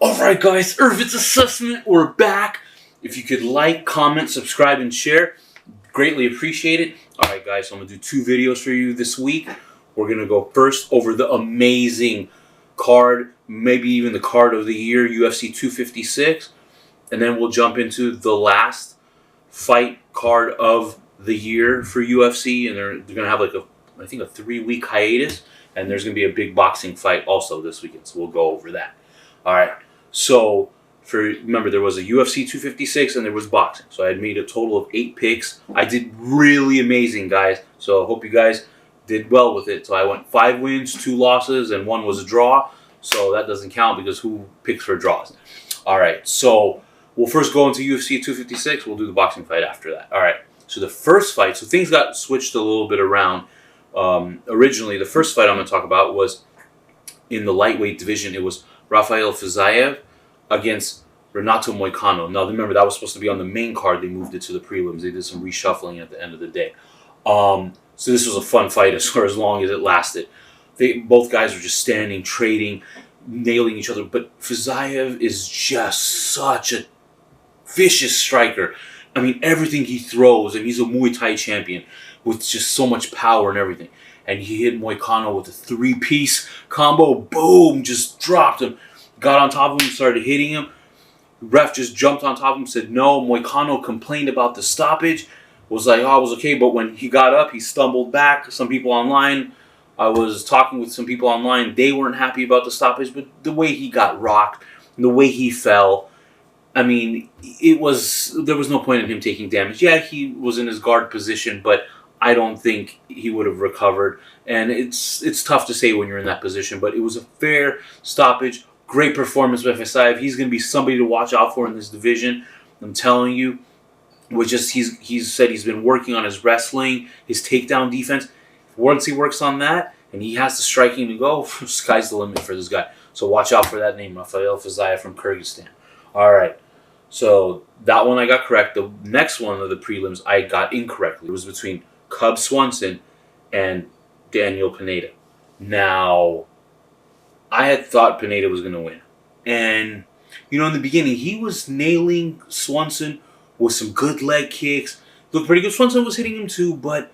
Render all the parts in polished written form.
Alright guys, Ervits assessment, we're back. If you could like, comment, subscribe, and share, greatly appreciate it. Alright guys, so I'm going to do 2 videos for you this week. We're going to go first over the amazing card, maybe even the card of the year, UFC 256. And then we'll jump into the last fight card of the year for UFC. And they're going to have like I think a 3-week hiatus. And there's going to be a big boxing fight also this weekend. So we'll go over that. Alright. So, remember, there was a UFC 256 and there was boxing. So I had made a total of 8 picks. I did really amazing, guys. So I hope you guys did well with it. So I went 5 wins, 2 losses, and 1 was a draw. So that doesn't count because who picks for draws? All right, so we'll first go into UFC 256. We'll do the boxing fight after that. All right, so the first fight, so things got switched a little bit around. Originally, the first fight I'm going to talk about was in the lightweight division. It was Rafael Fiziev against Renato Moicano. Now, remember, that was supposed to be on the main card. They moved it to the prelims. They did some reshuffling at the end of the day. So this was a fun fight as long as it lasted. Both guys were just standing, trading, nailing each other. But Fiziev is just such a vicious striker. I mean, everything he throws, and he's a Muay Thai champion with just so much power and everything. And he hit Moicano with a 3-piece combo. Boom! Just dropped him. Got on top of him, started hitting him. Ref just jumped on top of him, said no. Moicano complained about the stoppage. Was like, oh, it was okay. But when he got up, he stumbled back. Some people online, I was talking with some people online. They weren't happy about the stoppage. But the way he got rocked, the way he fell, I mean, there was no point in him taking damage. Yeah, he was in his guard position, but I don't think he would have recovered. And it's tough to say when you're in that position, but it was a fair stoppage. Great performance by Fiziev. He's going to be somebody to watch out for in this division. I'm telling you. He's said he's been working on his wrestling, his takedown defense. Once he works on that, and he has the striking to go, sky's the limit for this guy. So watch out for that name, Rafael Fiziev from Kyrgyzstan. All right. So that one I got correct. The next one of the prelims I got incorrectly. It was between Cub Swanson and Daniel Pineda. Now, I had thought Pineda was going to win. And, in the beginning, he was nailing Swanson with some good leg kicks. Looked pretty good. Swanson was hitting him too, but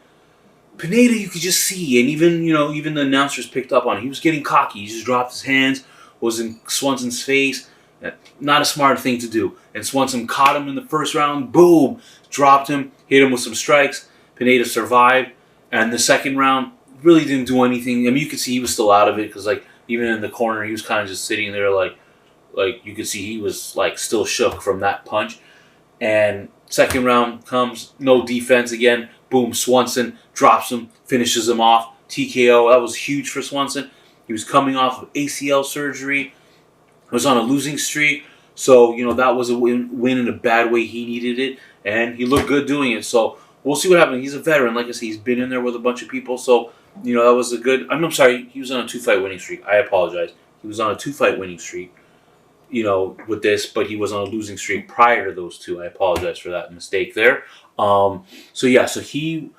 Pineda, you could just see. And even the announcers picked up on it. He was getting cocky. He just dropped his hands, was in Swanson's face. Not a smart thing to do. And Swanson caught him in the first round. Boom! Dropped him. Hit him with some strikes. Pineda survived. And the second round really didn't do anything. I mean, you could see he was still out of it because, even in the corner, he was kind of just sitting there like you could see he was, still shook from that punch. And second round comes, no defense again. Boom, Swanson drops him, finishes him off. TKO. That was huge for Swanson. He was coming off of ACL surgery. Was on a losing streak. So, that was a win in a bad way. He needed it. And he looked good doing it. So, we'll see what happens. He's a veteran. Like I said, he's been in there with a bunch of people. So, that was a good... I'm sorry. He was on a 2-fight winning streak. I apologize. He was on a 2-fight winning streak, with this. But he was on a losing streak prior to those 2. I apologize for that mistake there. So he...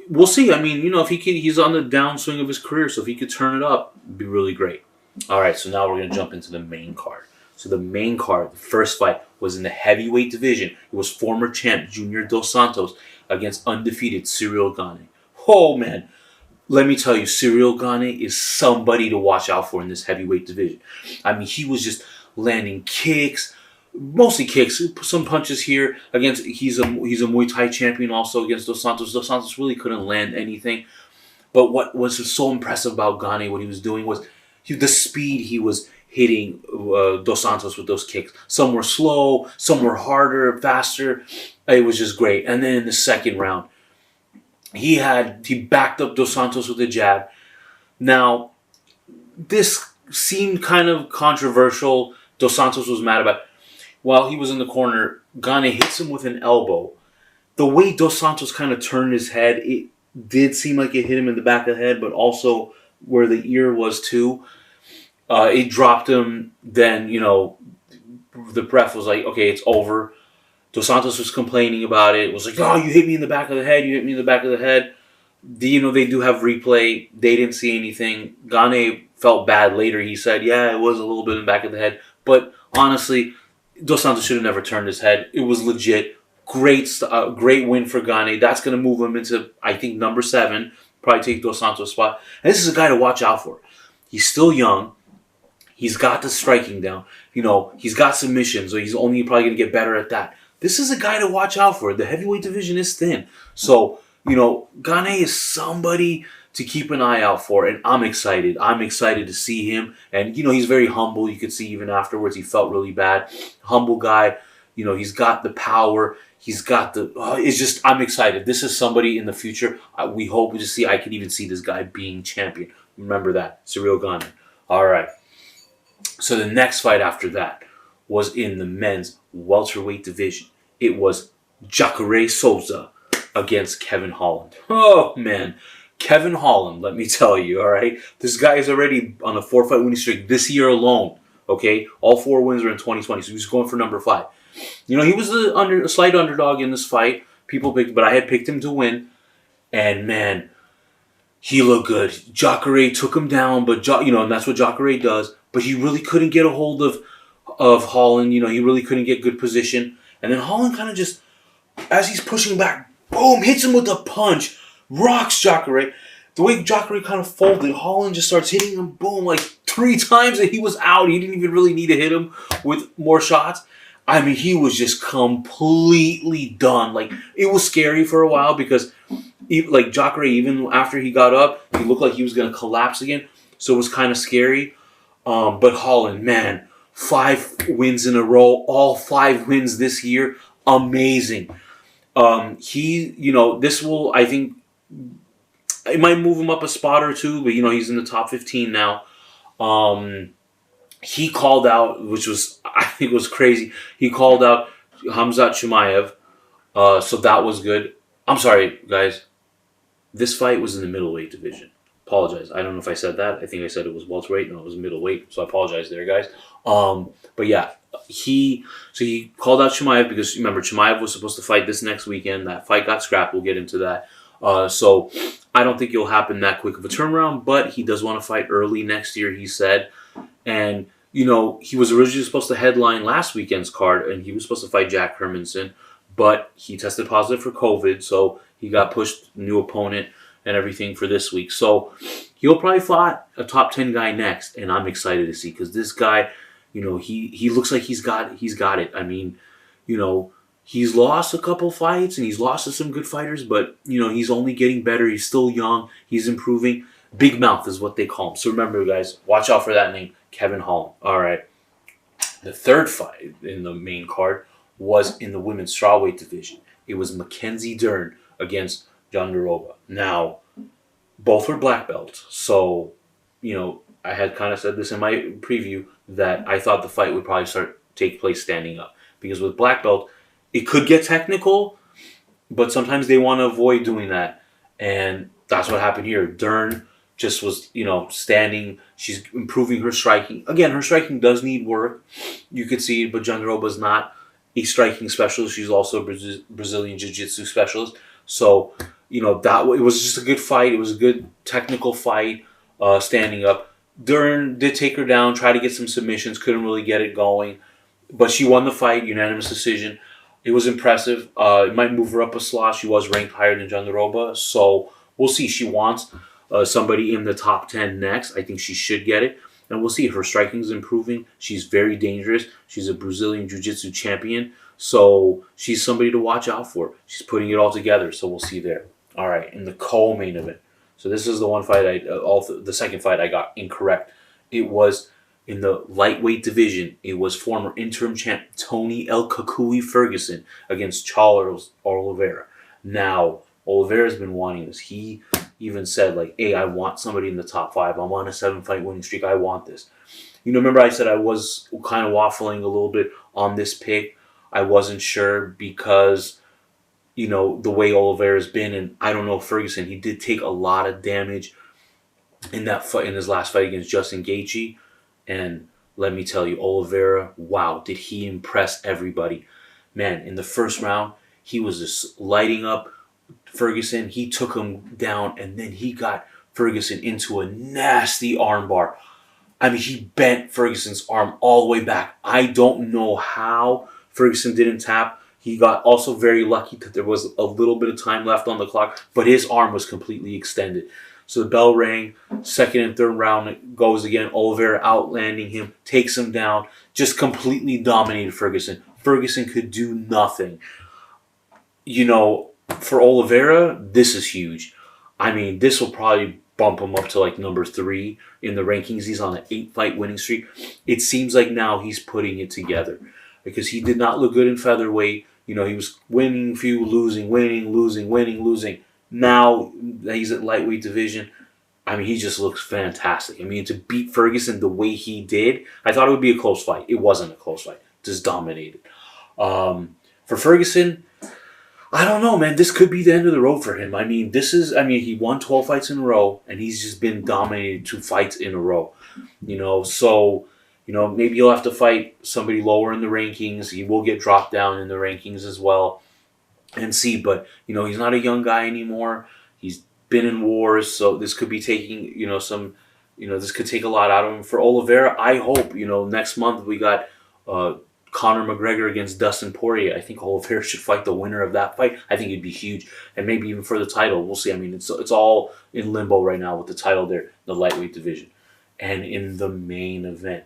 We'll see. I mean, if he's on the downswing of his career. So if he could turn it up, it'd be really great. All right, so now we're going to jump into the main card. So the main card, the first fight, was in the heavyweight division. It was former champ Junior Dos Santos against undefeated Ciryl Gane. Oh, man. Let me tell you, Ciryl Gane is somebody to watch out for in this heavyweight division. I mean, he was just landing kicks, mostly kicks, some punches here. He's a Muay Thai champion also against Dos Santos. Dos Santos really couldn't land anything. But what was so impressive about Gane, what he was doing was the speed he was hitting Dos Santos with those kicks. Some were slow, some were harder, faster. It was just great. And then in the second round, he backed up Dos Santos with a jab. Now, this seemed kind of controversial. Dos Santos was mad about it. While he was in the corner, Gane hits him with an elbow. The way Dos Santos kind of turned his head, it did seem like it hit him in the back of the head, but also where the ear was too. It dropped him. Then, the ref was like, okay, it's over. Dos Santos was complaining about it. It was like, oh, you hit me in the back of the head. You hit me in the back of the head. They do have replay. They didn't see anything. Gane felt bad later. He said, yeah, it was a little bit in the back of the head, But honestly, Dos Santos should have never turned his head. It was legit. Great win for Gane. That's going to move him into, I think, number 7. Probably take Dos Santos' spot. And this is a guy to watch out for. He's still young. He's got the striking down. He's got submissions, so he's only probably going to get better at that. This is a guy to watch out for. The heavyweight division is thin. So, Gane is somebody to keep an eye out for, and I'm excited. I'm excited to see him. And, he's very humble. You could see even afterwards he felt really bad. Humble guy. He's got the power. He's got the... it's just, I'm excited. This is somebody in the future. We hope to see. I can even see this guy being champion. Remember that. Ciryl Gane. All right. So the next fight after that was in the men's welterweight division. It was Jacare Souza against Kevin Holland. Oh, man. Kevin Holland, let me tell you, all right? This guy is already on a 4-fight winning streak this year alone, okay? All 4 wins are in 2020, so he's going for number 5. He was a slight underdog in this fight. But I had picked him to win. And, man, he looked good. Jacare took him down, but, and that's what Jacare does. But he really couldn't get a hold of Holland. He really couldn't get good position. And then Holland kind of just, as he's pushing back, boom, hits him with a punch, rocks Jacare. The way Jacare kind of folded, Holland just starts hitting him, boom, like 3 times, and he was out. He didn't even really need to hit him with more shots. I mean, he was just completely done. Like, it was scary for a while because, Jacare, even after he got up, he looked like he was going to collapse again. So it was kind of scary. But Holland, man, 5 wins in a row, all 5 wins this year, amazing. This will, I think, it might move him up a spot or 2, but he's in the top 15 now. He called out, which was, I think, was crazy. He called out Khamzat Chimaev, so that was good. I'm sorry, guys. This fight was in the middleweight division. Apologize. I don't know if I said that. I think I said it was welterweight. No, it was middleweight. So I apologize there, guys. But yeah, he called out Chimaev because, remember, Chimaev was supposed to fight this next weekend. That fight got scrapped. We'll get into that. So I don't think it'll happen that quick of a turnaround, but he does want to fight early next year, he said. And, he was originally supposed to headline last weekend's card, and he was supposed to fight Jack Hermanson, but he tested positive for COVID, so he got pushed, new opponent, and everything for this week. So he'll probably fight a top 10 guy next, and I'm excited to see, because this guy, he looks like he's got it. I mean, he's lost a couple fights, and he's lost to some good fighters, but, he's only getting better. He's still young. He's improving. Big mouth is what they call him. So remember, guys, watch out for that name, Kevin Holland. All right. The third fight in the main card was in the women's strawweight division. It was Mackenzie Dern against Jandiroba. Now, both were black belts. So, I had kind of said this in my preview that I thought the fight would probably take place standing up. Because with black belt, it could get technical, but sometimes they want to avoid doing that. And that's what happened here. Dern just was, standing. She's improving her striking. Again, her striking does need work. You could see it, but Jandiroba's not a striking specialist. She's also a Brazilian Jiu-Jitsu specialist. So, it was just a good fight. It was a good technical fight, standing up. Dern did take her down, tried to get some submissions, couldn't really get it going. But she won the fight, unanimous decision. It was impressive. It might move her up a slot. She was ranked higher than Jandiroba. So, we'll see. She wants somebody in the top 10 next. I think she should get it. And we'll see. Her striking is improving. She's very dangerous. She's a Brazilian Jiu-Jitsu champion. So she's somebody to watch out for. She's putting it all together. So we'll see there. All right. In the co-main event. So this is the one fight the second fight I got incorrect. It was in the lightweight division. It was former interim champ Tony El Kakui Ferguson against Charles Oliveira. Now, Oliveira's been wanting this. He even said, hey, I want somebody in the top 5. I'm on a 7-fight winning streak. I want this. Remember I said I was kind of waffling a little bit on this pick. I wasn't sure because, the way Oliveira's been, and I don't know Ferguson. He did take a lot of damage in that fight, in his last fight against Justin Gaethje. And let me tell you, Oliveira, wow, did he impress everybody. Man, in the first round, he was just lighting up Ferguson. He took him down, and then he got Ferguson into a nasty armbar. I mean, he bent Ferguson's arm all the way back. I don't know how Ferguson didn't tap. He got also very lucky that there was a little bit of time left on the clock, but his arm was completely extended. So the bell rang, second and third round it goes again. Oliveira outlanding him, takes him down, just completely dominated Ferguson. Ferguson could do nothing. You know, for Oliveira, this is huge. I mean, this will probably bump him up to like number 3 in the rankings. He's on an 8-fight winning streak. It seems like now he's putting it together because he did not look good in featherweight. You know, he was winning a few, losing, winning, losing, winning, losing. Now he's at lightweight division. I mean, he just looks fantastic. I mean, to beat Ferguson the way he did, I thought it would be a close fight. It wasn't a close fight. Just dominated. For Ferguson, I don't know, man. This could be the end of the road for him. I mean, he won 12 fights in a row, and he's just been dominated 2 fights in a row. You know, so, you know, maybe he'll have to fight somebody lower in the rankings. He will get dropped down in the rankings as well and see. But, you know, he's not a young guy anymore. He's been in wars, so this could be taking, this could take a lot out of him. For Oliveira, I hope, next month we got Conor McGregor against Dustin Poirier. I think Oliveira should fight the winner of that fight. I think it'd be huge, and maybe even for the title. We'll see. I mean, it's all in limbo right now with the title there, the lightweight division. And in the main event,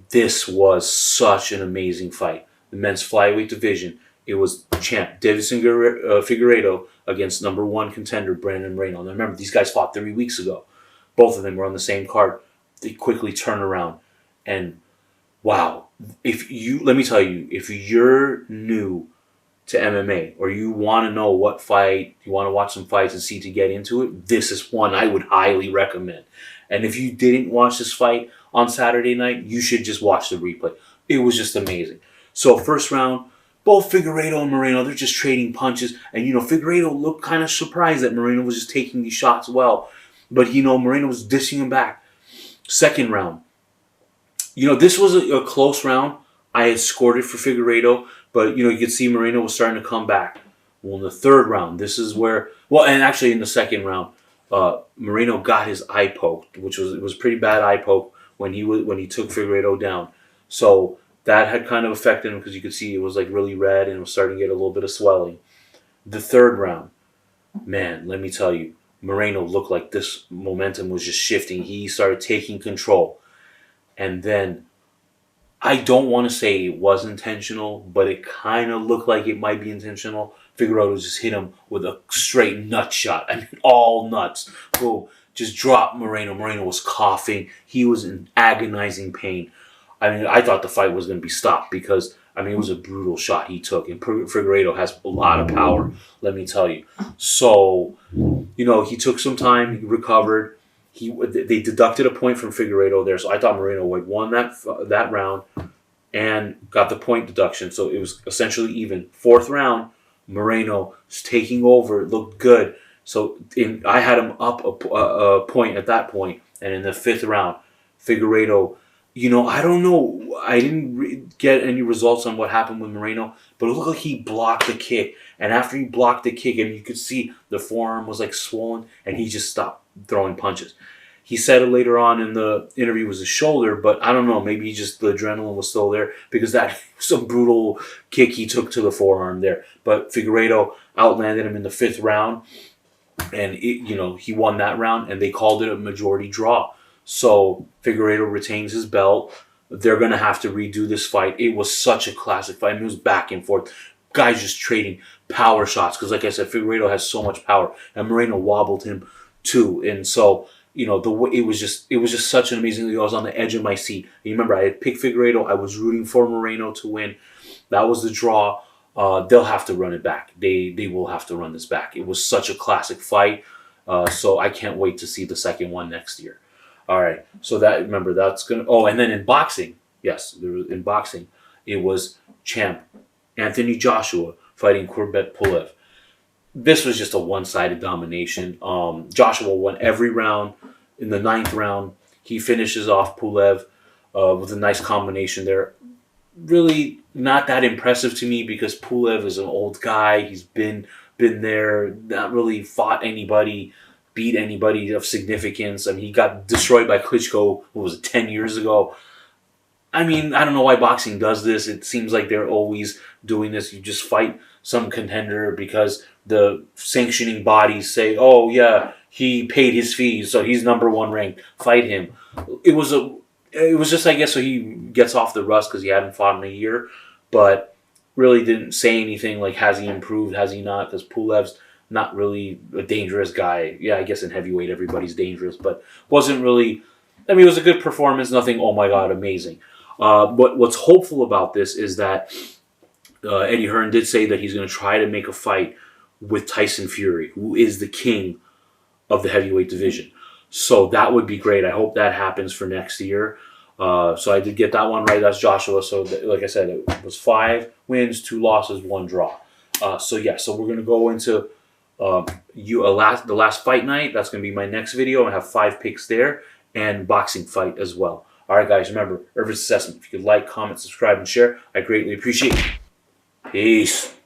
this was such an amazing fight. The men's flyweight division. It was champ Davison Figueiredo against number 1 contender Brandon Moreno. Now remember, these guys fought 3 weeks ago. Both of them were on the same card. They quickly turn around, and wow! Let me tell you, if you're new to MMA or you want to know what fight, you want to watch some fights and see to get into it, this is one I would highly recommend. And if you didn't watch this fight on Saturday night, you should just watch the replay. It was just amazing. So first round, both Figueiredo and Moreno, they're just trading punches. And, Figueiredo looked kind of surprised that Moreno was just taking these shots well. But, Moreno was dishing him back. Second round. This was a close round. I had scored it for Figueiredo. But, you could see Moreno was starting to come back. Well, in the third round, this is where... Well, and actually in the second round, Moreno got his eye poked, it was pretty bad eye poke when he took Figueiredo down. So that had kind of affected him because you could see it was like really red and it was starting to get a little bit of swelling. The third round, man, let me tell you, Moreno looked like this momentum was just shifting. He started taking control. And then, I don't want to say it was intentional, but it kind of looked like it might be intentional. Figueiredo just hit him with a straight nut shot. I mean, all nuts. Boom. Just dropped Moreno. Moreno was coughing. He was in agonizing pain. I mean, I thought the fight was going to be stopped because, it was a brutal shot he took. And Figueiredo has a lot of power, let me tell you. So, he took some time. He recovered. They deducted a point from Figueiredo there. So I thought Moreno had won that round and got the point deduction. So it was essentially even. Fourth round, Moreno was taking over. It looked good. So I had him up a point at that point. And in the fifth round, Figueiredo... I don't know. I didn't get any results on what happened with Moreno, but it looked like he blocked the kick. And after he blocked the kick, and you could see the forearm was like swollen, and he just stopped throwing punches. He said it later on in the interview was his shoulder, but I don't know. Maybe the adrenaline was still there because that was a brutal kick he took to the forearm there. But Figueiredo outlanded him in the fifth round, and he won that round, and they called it a majority draw. So Figueiredo retains his belt. They're going to have to redo this fight. It was such a classic fight. It was back and forth. Guys just trading power shots. Because like I said, Figueiredo has so much power. And Moreno wobbled him too. And so, it was just such an amazing... I was on the edge of my seat. And you remember, I had picked Figueiredo. I was rooting for Moreno to win. That was the draw. They'll have to run it back. They will have to run this back. It was such a classic fight. So I can't wait to see the second one next year. All right, so that's going to... Oh, and then in boxing, in boxing, it was champ Anthony Joshua fighting Kurbet Pulev. This was just a one-sided domination. Joshua won every round. In the ninth round, he finishes off Pulev with a nice combination there. Really not that impressive to me because Pulev is an old guy. He's been there, not really fought anybody beat anybody of significance. I mean, he got destroyed by Klitschko, what was it, 10 years ago. I mean, I don't know why boxing does this. It seems like they're always doing this. You just fight some contender because the sanctioning bodies say, oh, yeah, he paid his fees, so he's number one ranked. Fight him. It was just, I guess, so he gets off the rust because he hadn't fought in a year, but really didn't say anything like, has he improved, has he not? Because Pulev's not really a dangerous guy. Yeah, I guess in heavyweight everybody's dangerous, but wasn't really. I mean, it was a good performance. Nothing, oh my God, amazing. But what's hopeful about this is that Eddie Hearn did say that he's going to try to make a fight with Tyson Fury, who is the king of the heavyweight division. So that would be great. I hope that happens for next year. So I did get that one right. That's Joshua. So like I said, it was 5 wins, 2 losses, 1 draw. So we're going to go into the last fight night. That's going to be my next video. I have 5 picks there and boxing fight as well. All right, guys, remember, Ervits Assessment. If you could like, comment, subscribe, and share, I greatly appreciate it. Peace.